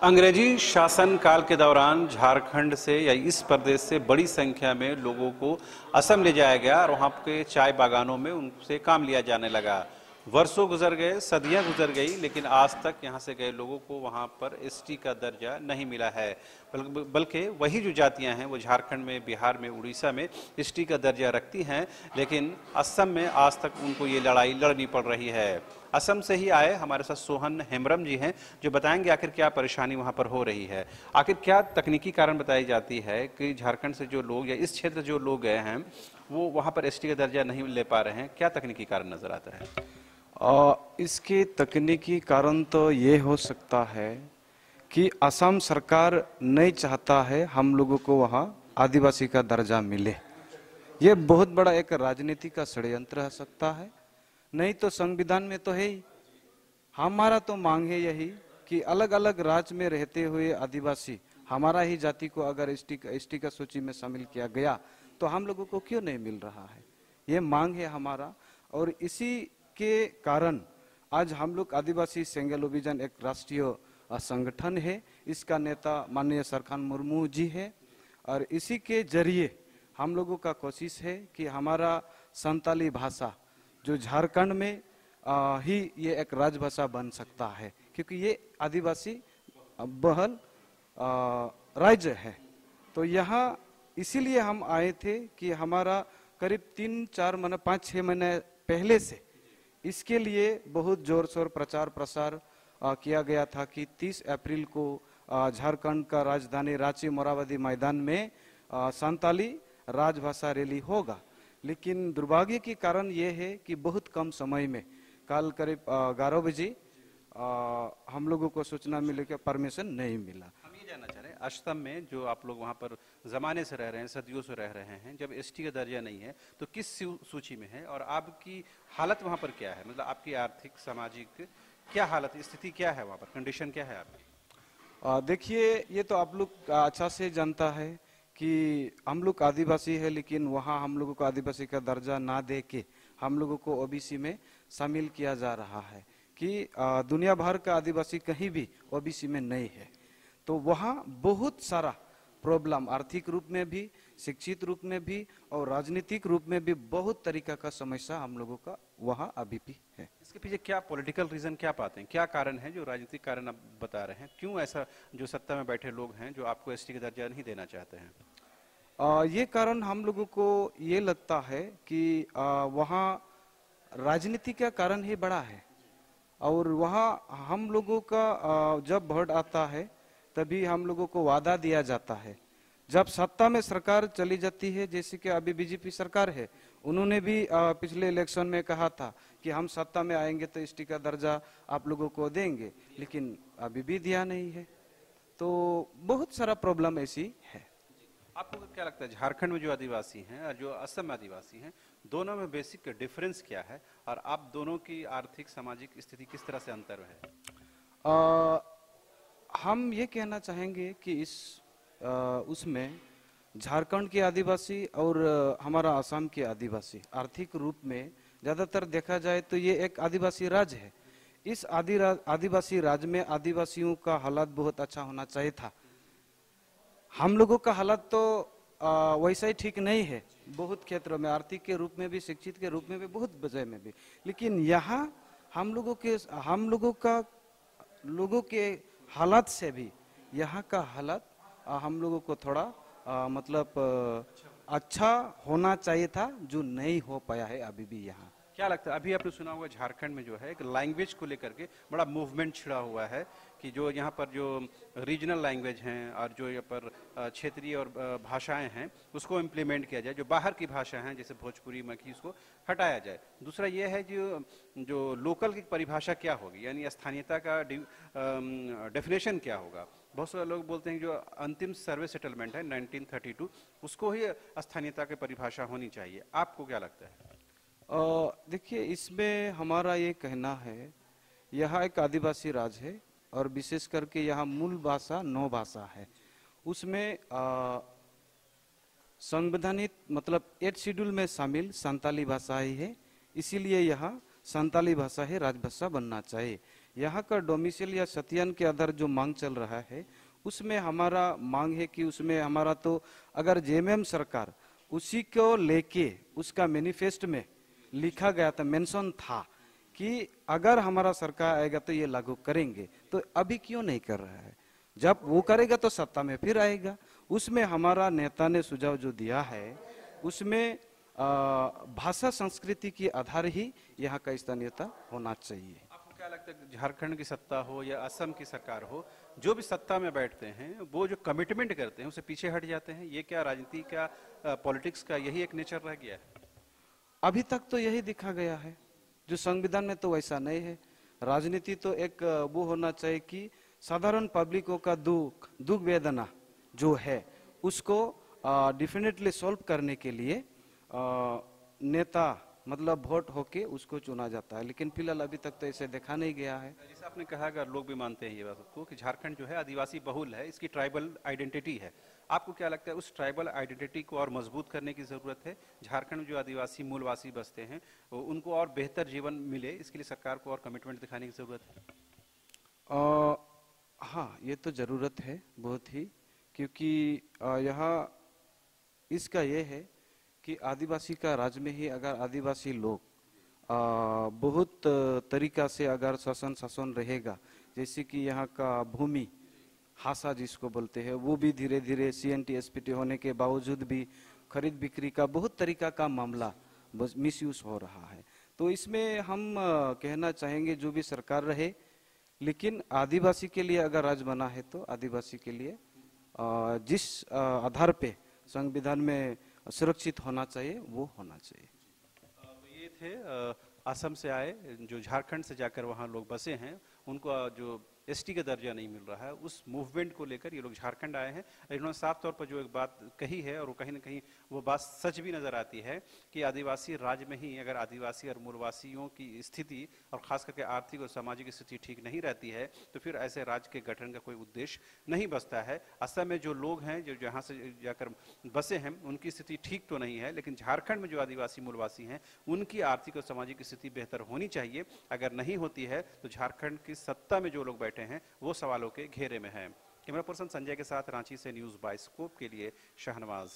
अंग्रेजी शासन काल के दौरान झारखंड से या इस प्रदेश से बड़ी संख्या में लोगों को असम ले जाया गया और वहाँ के चाय बागानों में उनसे काम लिया जाने लगा। वर्षों गुजर गए, सदियां गुजर गई, लेकिन आज तक यहाँ से गए लोगों को वहाँ पर एसटी का दर्जा नहीं मिला है। बल्कि वही जो जातियाँ हैं वो झारखंड में, बिहार में, उड़ीसा में एसटी का दर्जा रखती हैं, लेकिन असम में आज तक उनको ये लड़ाई लड़नी पड़ रही है। असम से ही आए हमारे साथ सोहन हेम्ब्रम जी हैं, जो बताएंगे आखिर क्या परेशानी वहाँ पर हो रही है, आखिर क्या तकनीकी कारण बताई जाती है कि झारखंड से जो लोग या इस क्षेत्र जो लोग गए हैं वो वहाँ पर एसटी का दर्जा नहीं ले पा रहे हैं। क्या तकनीकी कारण नजर आता है? इसके तकनीकी कारण तो ये हो सकता है कि असम सरकार नहीं चाहता है हम लोगों को वहाँ आदिवासी का दर्जा मिले। ये बहुत बड़ा एक राजनीति का षड्यंत्र हो सकता है, नहीं तो संविधान में तो है ही। हमारा तो मांग है यही कि अलग अलग राज्य में रहते हुए आदिवासी हमारा ही जाति को अगर एसटी का सूची में शामिल किया गया तो हम लोगों को क्यों नहीं मिल रहा है, ये मांग है हमारा। और इसी के कारण आज हम लोग आदिवासी सेंगेल अभियान एक राष्ट्रीय संगठन है, इसका नेता माननीय सरखान मुर्मू जी है, और इसी के जरिए हम लोगों का कोशिश है कि हमारा संताली भाषा जो झारखंड में ही ये एक राजभाषा बन सकता है, क्योंकि ये आदिवासी बहुल राज्य है। तो यहाँ इसीलिए हम आए थे कि हमारा करीब 3-4 महीने 5-6 महीने पहले से इसके लिए बहुत जोर शोर प्रचार प्रसार किया गया था कि 30 अप्रैल को झारखंड का राजधानी रांची मोराबादी मैदान में संताली राजभाषा रैली होगा। लेकिन दुर्भाग्य के कारण ये है कि बहुत कम समय में कल करीब 11 बजे हम लोगों को सूचना मिली कि परमिशन नहीं मिला। हम ये जानना चाह रहे हैं, असम में जो आप लोग वहाँ पर जमाने से रह रहे हैं, सदियों से रह रहे हैं, जब एसटी का दर्जा नहीं है तो किस सूची में है और आपकी हालत वहाँ पर क्या है? मतलब आपकी आर्थिक सामाजिक क्या हालत, स्थिति क्या है वहाँ पर, कंडीशन क्या है आपकी? देखिए, ये तो आप लोग अच्छा से जानता है कि हम लोग आदिवासी है, लेकिन वहाँ हम लोगों को आदिवासी का दर्जा ना दे के हम लोगों को ओबीसी में शामिल किया जा रहा है कि दुनिया भर का आदिवासी कहीं भी ओबीसी में नहीं है। तो वहाँ बहुत सारा प्रॉब्लम, आर्थिक रूप में भी, शिक्षित रूप में भी और राजनीतिक रूप में भी बहुत तरीका का समस्या हम लोगों का वहाँ अभी भी है। इसके पीछे क्या पॉलिटिकल रीजन क्या पाते हैं, क्या कारण है जो राजनीतिक कारण आप बता रहे हैं? क्यों ऐसा जो सत्ता में बैठे लोग हैं जो आपको एसटी का दर्जा नहीं देना चाहते हैं? ये कारण हम लोगों को ये लगता है कि वहाँ राजनीति का कारण ही बड़ा है, और वहाँ हम लोगों का जब वोट आता है तभी हम लोगों को वादा दिया जाता है। जब सत्ता में सरकार चली जाती है, जैसे कि अभी बीजेपी सरकार है, उन्होंने भी पिछले इलेक्शन में कहा था कि हम सत्ता में आएंगे तो एसटी का दर्जा आप लोगों को देंगे, लेकिन अभी भी दिया नहीं है। तो बहुत सारा प्रॉब्लम ऐसी है। आपको क्या लगता है झारखंड में जो आदिवासी हैं और जो असम में आदिवासी हैं, दोनों में बेसिक डिफरेंस क्या है और आप दोनों की आर्थिक सामाजिक स्थिति किस तरह से अंतर है? हम ये कहना चाहेंगे कि उसमें झारखंड के आदिवासी और हमारा असम के आदिवासी आर्थिक रूप में ज्यादातर देखा जाए तो ये एक आदिवासी राज्य है। इस आदिवासी राज्य में आदिवासियों का हालात बहुत अच्छा होना चाहिए था। हम लोगों का हालत तो वैसा ही ठीक नहीं है, बहुत क्षेत्रों में, आर्थिक के रूप में भी, शिक्षित के रूप में भी, बहुत वजह में भी। लेकिन यहाँ हम लोगों के हालात से भी यहाँ का हालत हम लोगों को थोड़ा मतलब अच्छा होना चाहिए था, जो नहीं हो पाया है अभी भी। यहाँ क्या लगता है, अभी आपने सुना होगा झारखंड में जो है एक लैंग्वेज को लेकर के बड़ा मूवमेंट छिड़ा हुआ है कि जो यहाँ पर जो रीजनल लैंग्वेज हैं और जो यहाँ पर क्षेत्रीय और भाषाएं हैं उसको इम्प्लीमेंट किया जाए, जो बाहर की भाषा हैं जैसे भोजपुरी, मगही, उसको हटाया जाए। दूसरा ये है जो लोकल की परिभाषा क्या होगी, यानी स्थानीयता का डेफिनेशन क्या होगा। बहुत सारे लोग बोलते हैं जो अंतिम सर्वे सेटलमेंट है 1932 उसको ही स्थानीयता की परिभाषा होनी चाहिए। आपको क्या लगता है? देखिए, इसमें हमारा ये कहना है, यह एक आदिवासी राज्य है और विशेष करके यहाँ मूल भाषा 9 भाषा है। उसमें संवैधानिक मतलब 8 शेड्यूल में शामिल संताली भाषा ही है, इसीलिए यहाँ संताली भाषा ही राजभाषा बनना चाहिए। यहाँ का डोमिसाइल या सत्यायन के आधार जो मांग चल रहा है, उसमें हमारा मांग है कि उसमें हमारा तो अगर जेएमएम सरकार उसी को लेके उसका मैनिफेस्ट में लिखा गया था, मेंशन था कि अगर हमारा सरकार आएगा तो ये लागू करेंगे, तो अभी क्यों नहीं कर रहा है? जब वो करेगा तो सत्ता में फिर आएगा। उसमें हमारा नेता ने सुझाव जो दिया है उसमें भाषा संस्कृति के आधार ही यहाँ का स्थानीयता होना चाहिए। आपको क्या लगता है, झारखंड की सत्ता हो या असम की सरकार हो, जो भी सत्ता में बैठते हैं वो जो कमिटमेंट करते हैं उससे पीछे हट जाते हैं? ये क्या राजनीति का, पॉलिटिक्स का यही एक नेचर रह गया है? अभी तक तो यही दिखा गया है, जो संविधान में तो वैसा नहीं है। राजनीति तो एक वो होना चाहिए कि साधारण पब्लिकों का दुख वेदना जो है उसको डेफिनेटली सॉल्व करने के लिए नेता मतलब वोट होके उसको चुना जाता है, लेकिन फिलहाल अभी तक तो ऐसे देखा नहीं गया है। जैसे आपने कहा, अगर लोग भी मानते हैं ये बात को कि झारखंड जो है आदिवासी बहुल है, इसकी ट्राइबल आइडेंटिटी है, आपको क्या लगता है उस ट्राइबल आइडेंटिटी को और मजबूत करने की जरूरत है? झारखंड में जो आदिवासी मूलवासी बसते हैं उनको और बेहतर जीवन मिले, इसके लिए सरकार को और कमिटमेंट दिखाने की जरूरत है? हाँ, ये तो जरूरत है बहुत ही, क्योंकि यहाँ इसका ये है कि आदिवासी का राज्य में ही अगर आदिवासी लोग बहुत तरीका से अगर शासन रहेगा, जैसे कि यहाँ का भूमि हासा जिसको बोलते हैं, वो भी धीरे धीरे सीएनटी एसपीटी होने के बावजूद भी खरीद बिक्री का बहुत तरीका का मामला मिसयूज हो रहा है। तो इसमें हम कहना चाहेंगे जो भी सरकार रहे, लेकिन आदिवासी के लिए अगर राज्य बना है तो आदिवासी के लिए जिस आधार पे संविधान में सुरक्षित होना चाहिए वो होना चाहिए। तो ये थे असम से आए, जो झारखंड से जाकर वहाँ लोग बसे हैं, उनको जो एसटी का दर्जा नहीं मिल रहा है, उस मूवमेंट को लेकर ये लोग झारखंड आए हैं। इन्होंने साफ तौर पर जो एक बात कही है, और वो कहीं ना कहीं वो बात सच भी नजर आती है कि आदिवासी राज्य में ही अगर आदिवासी और मूलवासियों की स्थिति और खास करके आर्थिक और सामाजिक स्थिति ठीक नहीं रहती है तो फिर ऐसे राज्य के गठन का कोई उद्देश्य नहीं बचता है। असम में जो लोग हैं जो जहाँ से जाकर बसे हैं उनकी स्थिति ठीक तो नहीं है, लेकिन झारखंड में जो आदिवासी मूलवासी हैं उनकी आर्थिक और सामाजिक स्थिति बेहतर होनी चाहिए। अगर नहीं होती है तो झारखंड की सत्ता में जो लोग बैठे हैं वो सवालों के घेरे में हैं। कैमरा पर्सन संजय के साथ रांची से न्यूज़ बाइस्कोप के लिए शाहनवाज।